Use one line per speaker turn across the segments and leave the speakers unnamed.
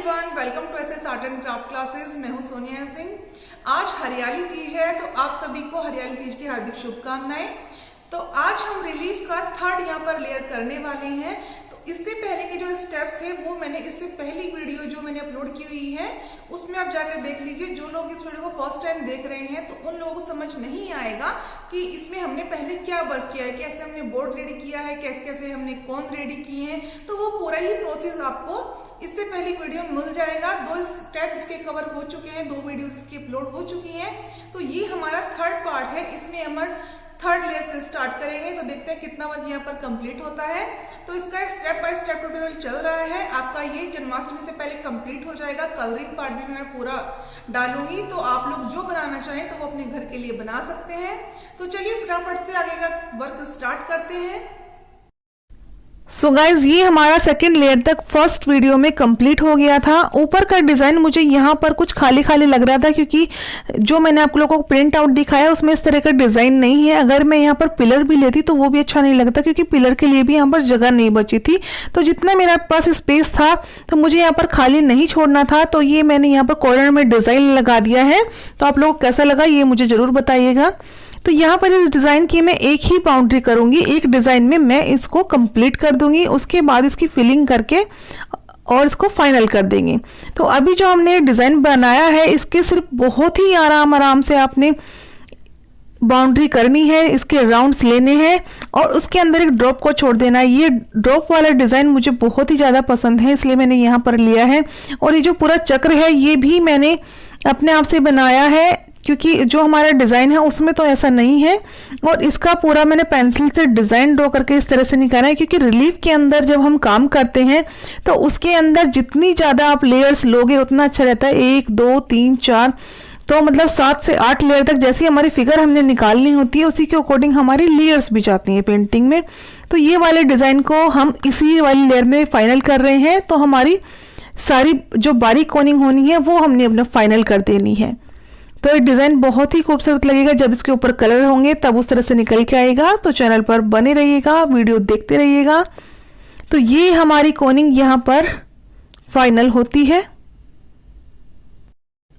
Everyone, welcome to SS art and craft classes. मैं हूं सोनिया सिंह। आज हरियाली तीज है तो आप सभी को हरियाली तीज की हार्दिक शुभकामनाएं। तो आज हम रिलीफ का थर्ड यहाँ पर लेयर करने वाले हैं। तो इससे पहले के जो स्टेप्स है वो मैंने इससे पहली वीडियो जो मैंने अपलोड की हुई है उसमें आप जाकर देख लीजिए। जो लोग इस वीडियो को फर्स्ट टाइम देख रहे हैं तो उन लोगों को समझ नहीं आएगा कि इसमें हमने पहले क्या वर्क किया है, कैसे हमने बोर्ड रेडी किया है, कैसे कैसे हमने कोन रेडी किए हैं। तो वो पूरा ही प्रोसेस आपको इससे पहले वीडियो मिल जाएगा। 2 स्टेप इसके कवर हो चुके हैं, 2 वीडियोस इसकी अपलोड हो चुकी हैं। तो ये हमारा थर्ड पार्ट है। इसमें हम थर्ड लेयर से स्टार्ट करेंगे। तो देखते हैं कितना वर्क यहाँ पर कंप्लीट होता है। तो इसका स्टेप बाय स्टेप ट्यूटोरियल चल रहा है। आपका ये जन्माष्टमी से पहले कंप्लीट हो जाएगा। कलरिंग पार्ट भी मैं पूरा डालूंगी, तो आप लोग जो बनाना चाहें तो वो अपने घर के लिए बना सकते हैं। तो चलिए फटाफट से आगे का वर्क स्टार्ट करते हैं।
सो गाइज, ये हमारा सेकेंड लेयर तक फर्स्ट वीडियो में कंप्लीट हो गया था। ऊपर का डिजाइन मुझे यहाँ पर कुछ खाली खाली लग रहा था क्योंकि जो मैंने आप लोगों को प्रिंट आउट दिखाया उसमें इस तरह का डिजाइन नहीं है। अगर मैं यहाँ पर पिलर भी लेती तो वो भी अच्छा नहीं लगता क्योंकि पिलर के लिए भी यहाँ पर जगह नहीं बची थी। तो जितना मेरे पास स्पेस था तो मुझे यहाँ पर खाली नहीं छोड़ना था। तो ये मैंने यहाँ पर कॉर्नर में डिजाइन लगा दिया है। तो आप लोगों को कैसा लगा ये मुझे जरूर बताइएगा। तो यहाँ पर इस डिज़ाइन की मैं एक ही बाउंड्री करूँगी, एक डिज़ाइन में मैं इसको कंप्लीट कर दूंगी। उसके बाद इसकी फिलिंग करके और इसको फाइनल कर देंगे। तो अभी जो हमने डिज़ाइन बनाया है इसके सिर्फ बहुत ही आराम से आपने बाउंड्री करनी है, इसके राउंड्स लेने हैं और उसके अंदर एक ड्रॉप को छोड़ देना है। ये ड्रॉप वाला डिज़ाइन मुझे बहुत ही ज़्यादा पसंद है, इसलिए मैंने यहाँ पर लिया है। और ये जो पूरा चक्र है ये भी मैंने अपने आप से बनाया है क्योंकि जो हमारा डिज़ाइन है उसमें तो ऐसा नहीं है। और इसका पूरा मैंने पेंसिल से डिज़ाइन ड्रॉ करके इस तरह से निकाला है क्योंकि रिलीफ के अंदर जब हम काम करते हैं तो उसके अंदर जितनी ज़्यादा आप लेयर्स लोगे उतना अच्छा रहता है। 1 2 3 4 तो मतलब 7 से 8 लेयर तक जैसी हमारी फिगर हमने निकालनी होती है उसी के अकॉर्डिंग हमारी लेयर्स भी जाती हैं पेंटिंग में। तो ये वाले डिज़ाइन को हम इसी वाली लेयर में फाइनल कर रहे हैं। तो हमारी सारी जो बारीक कोनिंग होनी है वो हमने अपना फाइनल कर देनी है। तो ये डिज़ाइन बहुत ही खूबसूरत लगेगा जब इसके ऊपर कलर होंगे तब उस तरह से निकल के आएगा। तो चैनल पर बने रहिएगा, वीडियो देखते रहिएगा। तो ये हमारी कोनिंग यहाँ पर फाइनल होती है।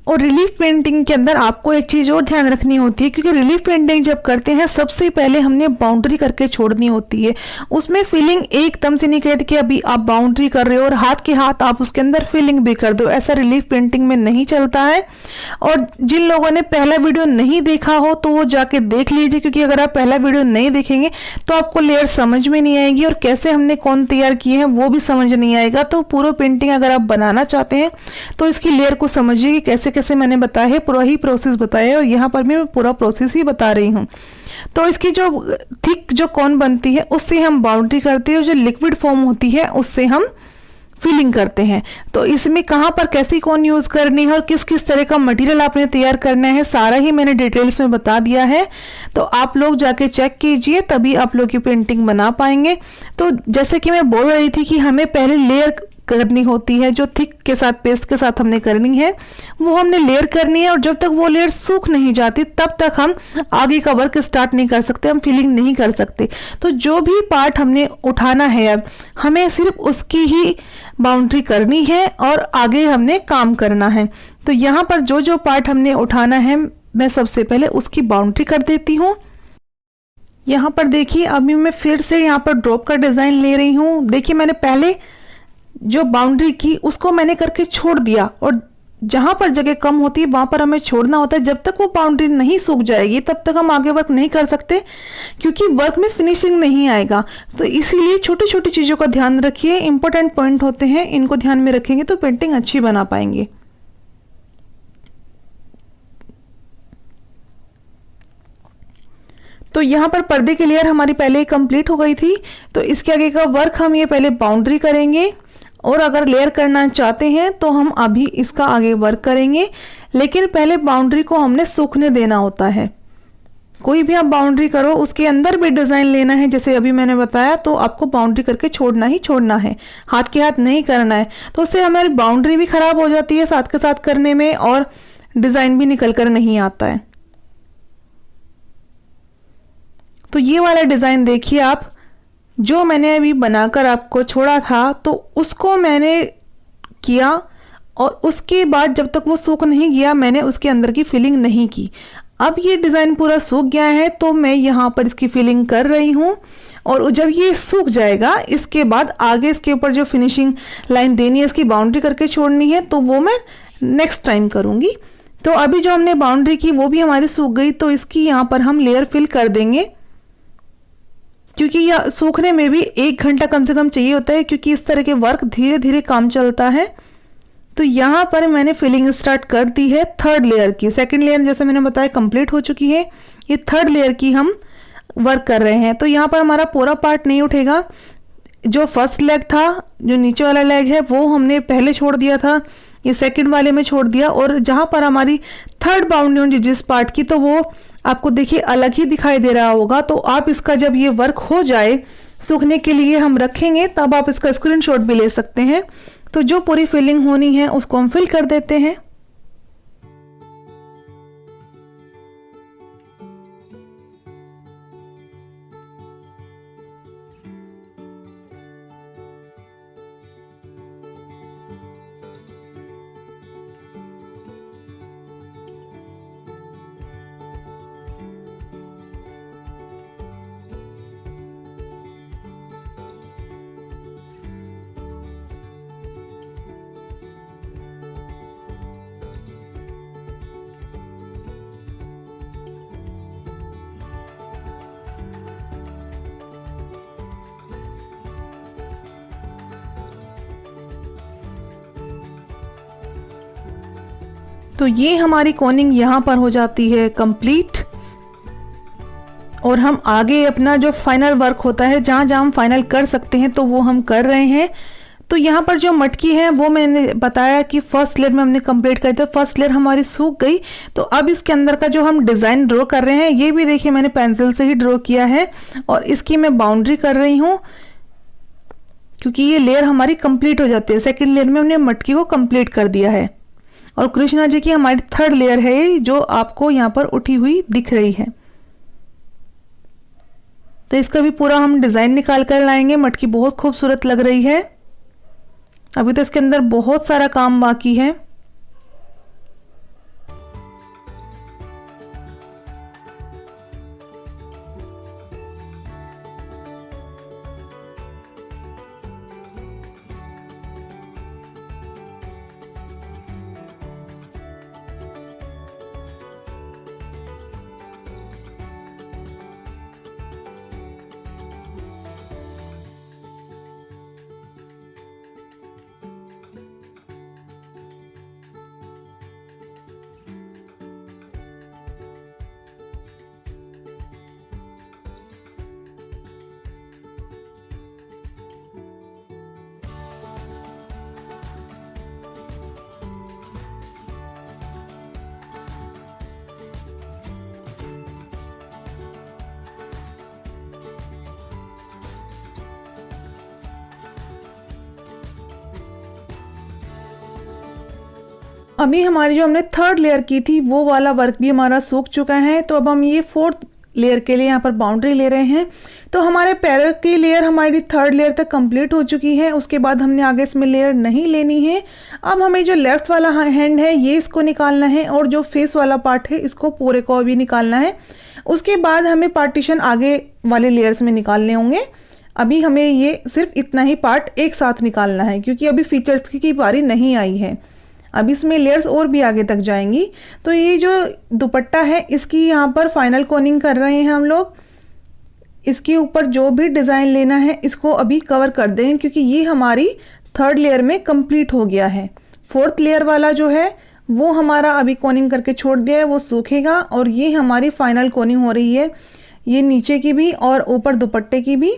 और रिलीफ पेंटिंग के अंदर आपको एक चीज़ और ध्यान रखनी होती है क्योंकि रिलीफ पेंटिंग जब करते हैं सबसे पहले हमने बाउंड्री करके छोड़नी होती है। उसमें फिलिंग एकदम से नहीं कहती कि अभी आप बाउंड्री कर रहे हो और हाथ के हाथ आप उसके अंदर फिलिंग भी कर दो, ऐसा रिलीफ पेंटिंग में नहीं चलता है। और जिन लोगों ने पहला वीडियो नहीं देखा हो तो वो जाके देख लीजिए क्योंकि अगर आप पहला वीडियो नहीं देखेंगे तो आपको लेयर समझ में नहीं आएगी और कैसे हमने कौन तैयार किए हैं वो भी समझ नहीं आएगा। तो पूरा पेंटिंग अगर आप बनाना चाहते हैं तो इसकी लेयर को समझिए कि कैसे कैसे मैंने बताया है, पूरा ही प्रोसेस बताया है और यहाँ पर मैं पूरा प्रोसेस ही बता रही हूँ। तो इसकी जो थिक जो कोन बनती है उससे हम बाउंड्री करते हैं और जो लिक्विड फॉर्म होती है उससे हम फिलिंग करते हैं। तो इसमें कहाँ पर कैसी कोन यूज़ करनी है और किस किस तरह का मटेरियल आपने तैयार करना है सारा ही मैंने डिटेल्स में बता दिया है। तो आप लोग जाके चेक कीजिए तभी आप लोग की पेंटिंग बना पाएंगे। तो जैसे कि मैं बोल रही थी कि हमें पहले लेयर करनी होती है, जो थिक के साथ पेस्ट के साथ हमने करनी है वो हमने लेयर करनी है। और जब तक वो लेयर सूख नहीं जाती तब तक हम आगे का वर्क स्टार्ट नहीं कर सकते, हम फिलिंग नहीं कर सकते। तो जो भी पार्ट हमने उठाना है अब हमें सिर्फ उसकी ही बाउंड्री करनी है और आगे हमने काम करना है। तो यहाँ पर जो जो पार्ट हमने उठाना है मैं सबसे पहले उसकी बाउंड्री कर देती हूँ। यहाँ पर देखिए अभी मैं फिर से यहाँ पर ड्रॉप का डिज़ाइन ले रही हूँ। देखिए मैंने पहले जो बाउंड्री की उसको मैंने करके छोड़ दिया और जहां पर जगह कम होती है वहां पर हमें छोड़ना होता है। जब तक वो बाउंड्री नहीं सूख जाएगी तब तक हम आगे वर्क नहीं कर सकते क्योंकि वर्क में फिनिशिंग नहीं आएगा। तो इसीलिए छोटी छोटी चीज़ों का ध्यान रखिए, इंपॉर्टेंट पॉइंट होते हैं, इनको ध्यान में रखेंगे तो पेंटिंग अच्छी बना पाएंगे। तो यहाँ पर पर्दे की लेयर हमारी पहले ही कंप्लीट हो गई थी। तो इसके आगे का वर्क हम ये पहले बाउंड्री करेंगे और अगर लेयर करना चाहते हैं तो हम अभी इसका आगे वर्क करेंगे, लेकिन पहले बाउंड्री को हमने सूखने देना होता है। कोई भी आप बाउंड्री करो उसके अंदर भी डिज़ाइन लेना है जैसे अभी मैंने बताया, तो आपको बाउंड्री करके छोड़ना ही छोड़ना है, हाथ के हाथ नहीं करना है। तो उससे हमारी बाउंड्री भी खराब हो जाती है साथ के साथ करने में और डिज़ाइन भी निकल कर नहीं आता है। तो ये वाला डिज़ाइन देखिए आप, जो मैंने अभी बनाकर आपको छोड़ा था तो उसको मैंने किया और उसके बाद जब तक वो सूख नहीं गया मैंने उसके अंदर की फिलिंग नहीं की। अब ये डिज़ाइन पूरा सूख गया है तो मैं यहाँ पर इसकी फिलिंग कर रही हूँ, और जब ये सूख जाएगा इसके बाद आगे इसके ऊपर जो फिनिशिंग लाइन देनी है, इसकी बाउंड्री करके छोड़नी है, तो वो मैं नेक्स्ट टाइम करूँगी। तो अभी जो हमने बाउंड्री की वो भी हमारी सूख गई, तो इसकी यहाँ पर हम लेयर फिल कर देंगे, क्योंकि यह सूखने में भी 1 घंटा कम से कम चाहिए होता है, क्योंकि इस तरह के वर्क धीरे धीरे काम चलता है। तो यहाँ पर मैंने फिलिंग स्टार्ट कर दी है थर्ड लेयर की। सेकंड लेयर जैसे मैंने बताया कंप्लीट हो चुकी है, ये थर्ड लेयर की हम वर्क कर रहे हैं। तो यहाँ पर हमारा पूरा पार्ट नहीं उठेगा। जो फर्स्ट लेग था, जो नीचे वाला लेग है, वो हमने पहले छोड़ दिया था, ये सेकंड वाले में छोड़ दिया, और जहाँ पर हमारी थर्ड बाउंड्री होगी जिस पार्ट की, तो वो आपको देखिए अलग ही दिखाई दे रहा होगा। तो आप इसका जब ये वर्क हो जाए, सूखने के लिए हम रखेंगे, तब आप इसका स्क्रीनशॉट भी ले सकते हैं। तो जो पूरी फिलिंग होनी है उसको हम फिल कर देते हैं। तो ये हमारी कोनिंग यहाँ पर हो जाती है कंप्लीट, और हम आगे अपना जो फाइनल वर्क होता है, जहाँ जहाँ हम फाइनल कर सकते हैं तो वो हम कर रहे हैं। तो यहाँ पर जो मटकी है वो मैंने बताया कि फर्स्ट लेयर में हमने कंप्लीट कर दिया, फर्स्ट लेयर हमारी सूख गई। तो अब इसके अंदर का जो हम डिज़ाइन ड्रॉ कर रहे हैं, ये भी देखिए मैंने पेंसिल से ही ड्रॉ किया है, और इसकी मैं बाउंड्री कर रही हूँ, क्योंकि ये लेयर हमारी कंप्लीट हो जाती है। सेकेंड लेयर में हमने मटकी को कंप्लीट कर दिया है, और कृष्णा जी की हमारी थर्ड लेयर है जो आपको यहाँ पर उठी हुई दिख रही है। तो इसका भी पूरा हम डिज़ाइन निकाल कर लाएंगे। मटकी बहुत खूबसूरत लग रही है। अभी तो इसके अंदर बहुत सारा काम बाकी है। अभी हमारी जो हमने थर्ड लेयर की थी वो वाला वर्क भी हमारा सूख चुका है। तो अब हम ये फोर्थ लेयर के लिए यहाँ पर बाउंड्री ले रहे हैं। तो हमारे पैर की लेयर हमारी थर्ड लेयर तक कंप्लीट हो चुकी है। उसके बाद हमने आगे इसमें लेयर नहीं लेनी है। अब हमें जो लेफ्ट वाला हैंड है ये इसको निकालना है, और जो फेस वाला पार्ट है इसको पूरे को भी निकालना है। उसके बाद हमें पार्टीशन आगे वाले लेयर्स में निकालने होंगे। अभी हमें ये सिर्फ इतना ही पार्ट एक साथ निकालना है, क्योंकि अभी फीचर्स की बारी नहीं आई है। अब इसमें लेयर्स और भी आगे तक जाएंगी। तो ये जो दुपट्टा है इसकी यहाँ पर फाइनल कोनिंग कर रहे हैं हम लोग। इसके ऊपर जो भी डिज़ाइन लेना है इसको अभी कवर कर देंगे, क्योंकि ये हमारी थर्ड लेयर में कंप्लीट हो गया है। फोर्थ लेयर वाला जो है वो हमारा अभी कोनिंग करके छोड़ दिया है, वो सूखेगा, और ये हमारी फाइनल कोनिंग हो रही है, ये नीचे की भी और ऊपर दुपट्टे की भी।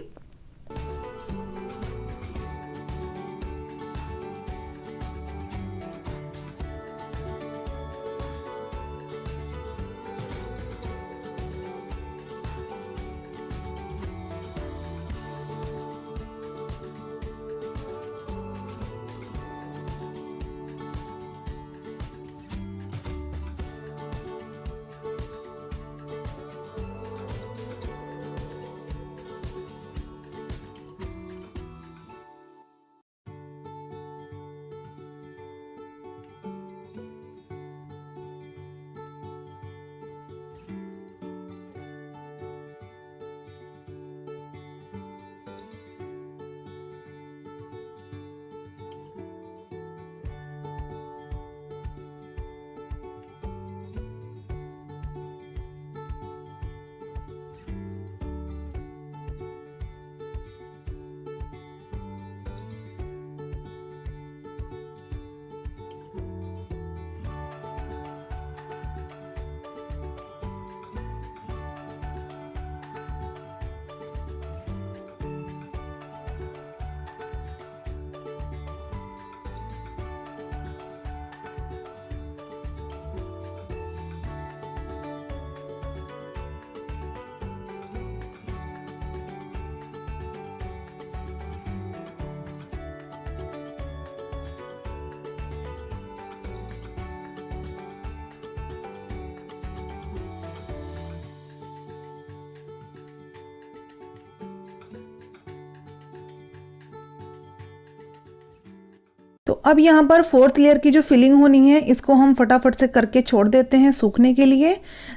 अब यहाँ पर फोर्थ लेयर की जो फिलिंग होनी है इसको हम फटाफट से करके छोड़ देते हैं सूखने के लिए।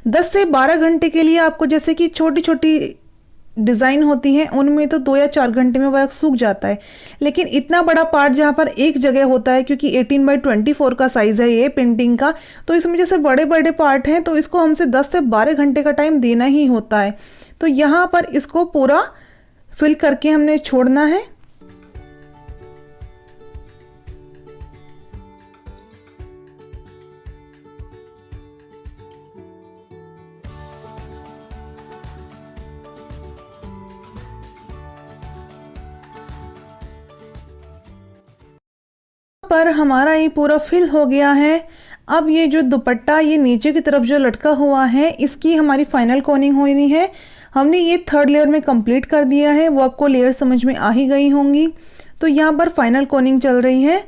10 से 12 घंटे के लिए आपको, जैसे कि छोटी छोटी डिज़ाइन होती हैं उनमें तो 2 या 4 घंटे में वर्क सूख जाता है, लेकिन इतना बड़ा पार्ट जहाँ पर एक जगह होता है, क्योंकि 18x24 का साइज़ है ये पेंटिंग का, तो इसमें जैसे बड़े बड़े पार्ट हैं तो इसको हमसे 10 से 12 घंटे का टाइम देना ही होता है। तो यहाँ पर इसको पूरा फिल करके हमने छोड़ना है। पर हमारा ये पूरा फिल हो गया है। अब ये जो दुपट्टा ये नीचे की तरफ जो लटका हुआ है इसकी हमारी फाइनल कोनिंग होनी है। हमने ये थर्ड लेयर में कंप्लीट कर दिया है, वो आपको लेयर समझ में आ ही गई होंगी। तो यहाँ पर फाइनल कोनिंग चल रही है।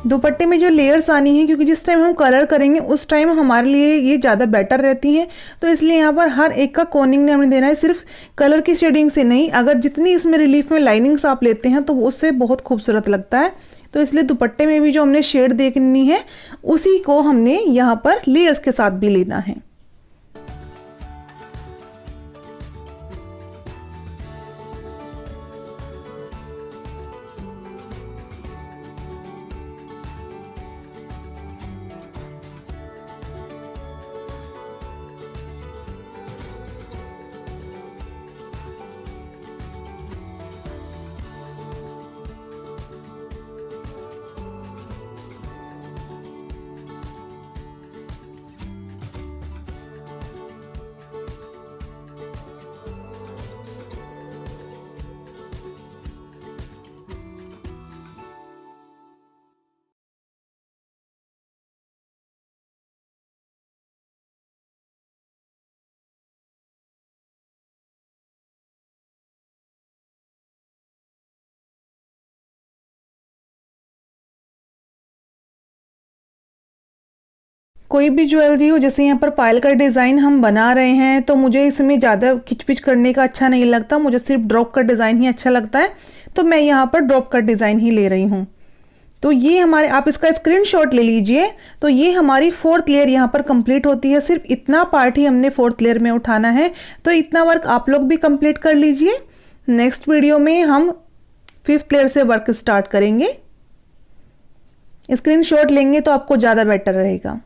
दुपट्टे में जो लेयर्स आनी है, क्योंकि जिस टाइम हम कलर करेंगे उस टाइम हमारे लिए ये ज़्यादा बेटर रहती हैं, तो इसलिए यहाँ पर हर एक का कोनिंग ने हमें देना है, सिर्फ कलर की शेडिंग से नहीं। अगर जितनी इसमें रिलीफ में लाइनिंग्स आप लेते हैं तो उससे बहुत खूबसूरत लगता है। तो इसलिए दुपट्टे में भी जो हमने शेड देखनी है उसी को हमने यहाँ पर लेयर्स के साथ भी लेना है। कोई भी ज्वेलरी हो, जैसे यहाँ पर पायल का डिज़ाइन हम बना रहे हैं, तो मुझे इसमें ज़्यादा खिचपिच करने का अच्छा नहीं लगता, मुझे सिर्फ ड्रॉप का डिज़ाइन ही अच्छा लगता है। तो मैं यहाँ पर ड्रॉप का डिज़ाइन ही ले रही हूँ। तो ये हमारे, आप इसका स्क्रीनशॉट ले लीजिए। तो ये हमारी फोर्थ लेयर यहाँ पर कंप्लीट होती है। सिर्फ इतना पार्ट ही हमने फोर्थ लेयर में उठाना है। तो इतना वर्क आप लोग भी कंप्लीट कर लीजिए। नेक्स्ट वीडियो में हम फिफ्थ लेयर से वर्क स्टार्ट करेंगे। स्क्रीनशॉट लेंगे तो आपको ज़्यादा बेटर रहेगा।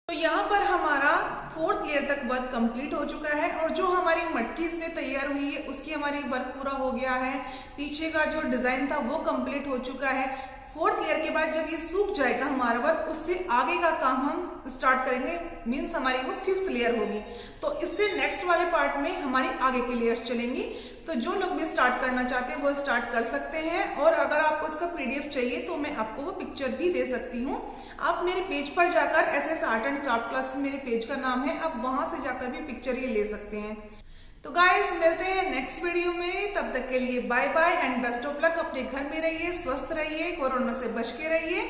तो यहाँ पर हमारा फोर्थ लेयर तक वर्क कंप्लीट हो चुका है और जो हमारी मटकी इसमें तैयार हुई है उसकी हमारी वर्क पूरा हो गया है। पीछे का जो डिजाइन था वो कंप्लीट हो चुका है। फोर्थ लेयर के बाद जब ये सूख जाएगा हमारा वर्क, उससे आगे का काम हम स्टार्ट करेंगे, मीन्स हमारी वो फिफ्थ लेयर होगी। तो इससे नेक्स्ट वाले पार्ट में हमारी आगे की लेयर्स चलेंगी। तो जो लोग भी स्टार्ट करना चाहते हैं वो स्टार्ट कर सकते हैं। और अगर आपको इसका पीडीएफ चाहिए तो मैं आपको वो पिक्चर भी दे सकती हूँ। आप मेरे पेज पर जाकर SS art and craft classes मेरे पेज का नाम है, आप वहां से जाकर भी पिक्चर ये ले सकते हैं। तो गाइज मिलते हैं नेक्स्ट वीडियो में, तब तक के लिए bye bye and best of luck. अपने घर में रहिए, स्वस्थ रहिए, कोरोना से बच के रहिए।